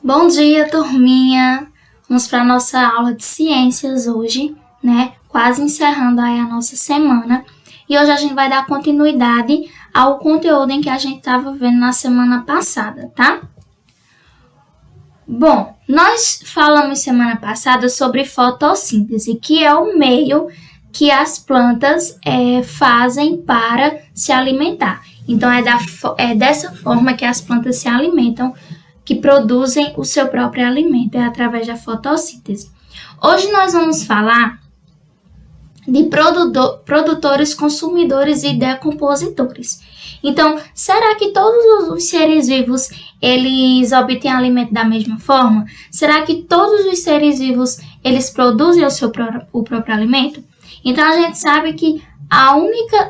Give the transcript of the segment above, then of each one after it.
Bom dia, turminha! Vamos para a nossa aula de ciências hoje, né? Quase encerrando aí a nossa semana. E hoje a gente vai dar continuidade ao conteúdo em que a gente estava vendo na semana passada, tá? Bom, nós falamos semana passada sobre fotossíntese, que é o meio que as plantas fazem para se alimentar. Então, é dessa forma que as plantas se alimentam, que produzem o seu próprio alimento, é através da fotossíntese. Hoje nós vamos falar de produtores, consumidores e decompositores. Então, será que todos os seres vivos, eles obtêm alimento da mesma forma? Será que todos os seres vivos, eles produzem o próprio alimento? Então, a gente sabe que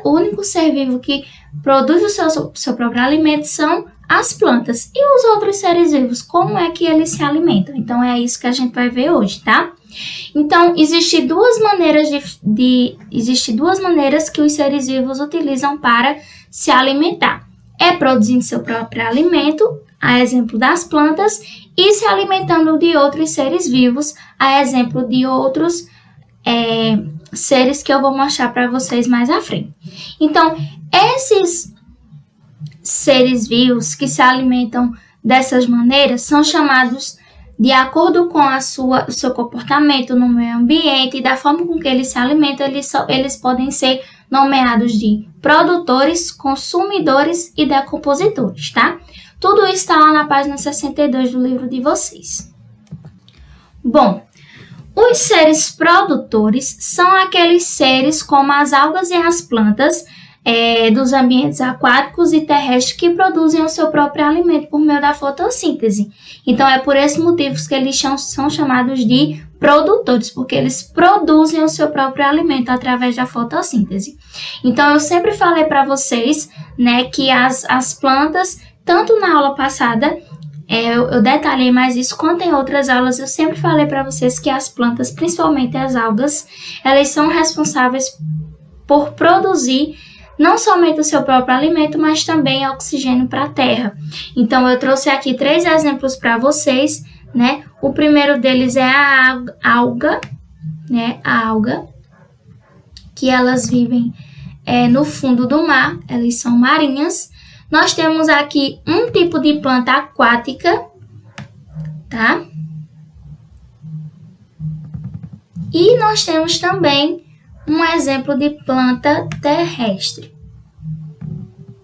o único ser vivo que produz o seu próprio alimento são as plantas. E os outros seres vivos, como é que eles se alimentam? Então, é isso que a gente vai ver hoje, tá? Então, existem duas maneiras que os seres vivos utilizam para se alimentar. É produzindo seu próprio alimento, a exemplo das plantas, e se alimentando de outros seres vivos, a exemplo de outros seres que eu vou mostrar para vocês mais à frente. Então, esses seres vivos que se alimentam dessas maneiras são chamados, de acordo com o seu comportamento no meio ambiente e da forma com que eles se alimentam, eles podem ser nomeados de produtores, consumidores e decompositores, tá? Tudo isso está lá na página 62 do livro de vocês. Bom, os seres produtores são aqueles seres como as algas e as plantas dos ambientes aquáticos e terrestres que produzem o seu próprio alimento por meio da fotossíntese. Então, é por esse motivo que eles são chamados de produtores, porque eles produzem o seu próprio alimento através da fotossíntese. Então, eu sempre falei para vocês, né, que as plantas, tanto na aula passada, eu detalhei mais isso, quanto em outras aulas, eu sempre falei para vocês que as plantas, principalmente as algas, elas são responsáveis por produzir não somente o seu próprio alimento, mas também oxigênio para a terra. Então, eu trouxe aqui 3 exemplos para vocês, né? O primeiro deles é a alga, né? A alga, que elas vivem no fundo do mar, elas são marinhas. Nós temos aqui um tipo de planta aquática, tá? E nós temos também um exemplo de planta terrestre.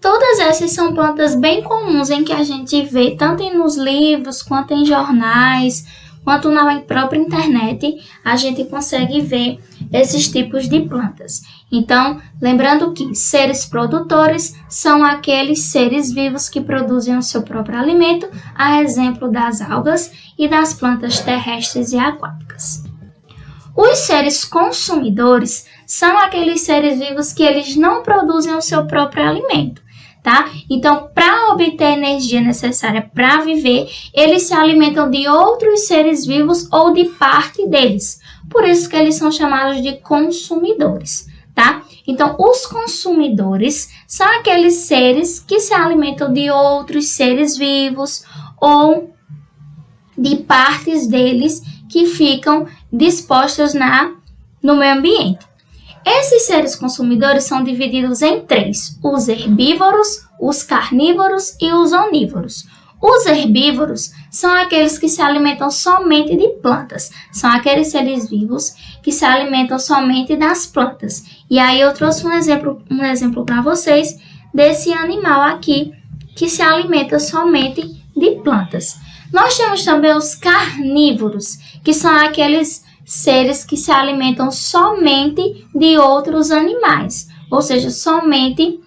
Todas essas são plantas bem comuns em que a gente vê tanto nos livros, quanto em jornais, quanto na própria internet, a gente consegue ver esses tipos de plantas. Então, lembrando que seres produtores são aqueles seres vivos que produzem o seu próprio alimento, a exemplo das algas e das plantas terrestres e aquáticas. Os seres consumidores são aqueles seres vivos que eles não produzem o seu próprio alimento, tá? Então, para obter a energia necessária para viver, eles se alimentam de outros seres vivos ou de parte deles. Por isso que eles são chamados de consumidores, tá? Então, os consumidores são aqueles seres que se alimentam de outros seres vivos ou de partes deles que ficam dispostas no meio ambiente. Esses seres consumidores são divididos em 3, os herbívoros, os carnívoros e os onívoros. Os herbívoros são aqueles que se alimentam somente de plantas, são aqueles seres vivos que se alimentam somente das plantas. E aí eu trouxe um exemplo para vocês desse animal aqui que se alimenta somente de plantas. Nós temos também os carnívoros, que são aqueles seres que se alimentam somente de outros animais, ou seja, somente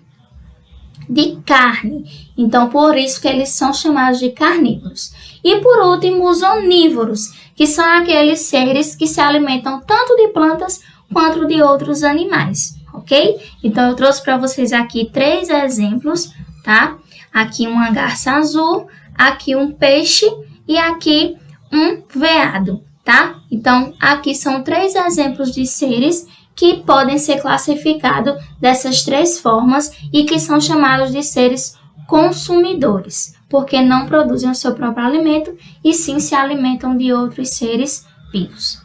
de carne. Então, por isso que eles são chamados de carnívoros. E por último, os onívoros, que são aqueles seres que se alimentam tanto de plantas quanto de outros animais, ok? Então, eu trouxe para vocês aqui 3 exemplos, tá? Aqui uma garça azul, aqui um peixe e aqui um veado, tá? Então, aqui são 3 exemplos de seres que podem ser classificados dessas 3 formas e que são chamados de seres consumidores, porque não produzem o seu próprio alimento e sim se alimentam de outros seres vivos.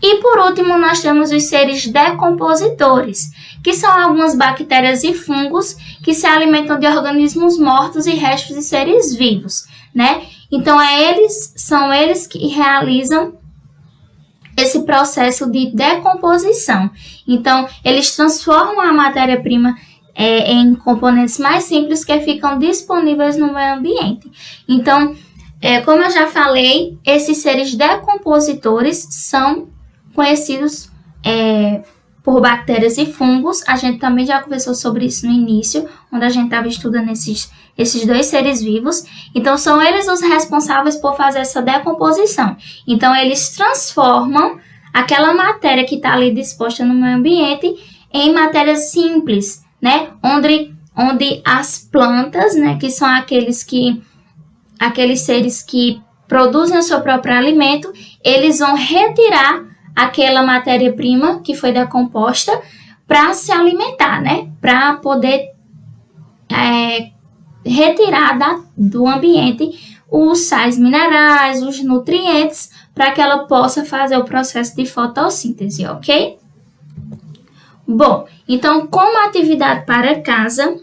E por último, nós temos os seres decompositores, que são algumas bactérias e fungos que se alimentam de organismos mortos e restos de seres vivos, né? Então, são eles que realizam esse processo de decomposição. Então, eles transformam a matéria-prima em componentes mais simples que ficam disponíveis no meio ambiente. Então, como eu já falei, esses seres decompositores são conhecidos por bactérias e fungos. A gente também já conversou sobre isso no início, onde a gente estava estudando esses dois seres vivos. Então, são eles os responsáveis por fazer essa decomposição. Então, eles transformam aquela matéria que está ali disposta no meio ambiente em matéria simples, né? Onde as plantas, né, que são aqueles seres que produzem o seu próprio alimento, eles vão retirar aquela matéria-prima que foi decomposta para se alimentar, né? Para poder retirar do ambiente os sais minerais, os nutrientes, para que ela possa fazer o processo de fotossíntese, ok? Bom, então, como atividade para casa,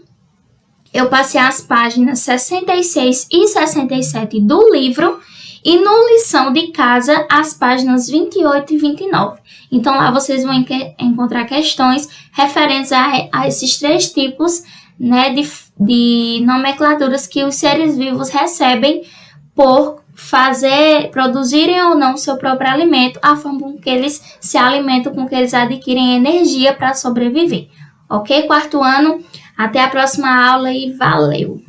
eu passei as páginas 66 e 67 do livro e no lição de casa as páginas 28 e 29. Então, lá vocês vão encontrar questões referentes a esses três tipos, né, de nomenclaturas que os seres vivos recebem por produzirem ou não o seu próprio alimento, a forma com que eles se alimentam, com que eles adquirem energia para sobreviver. Ok? Quarto ano, até a próxima aula e valeu!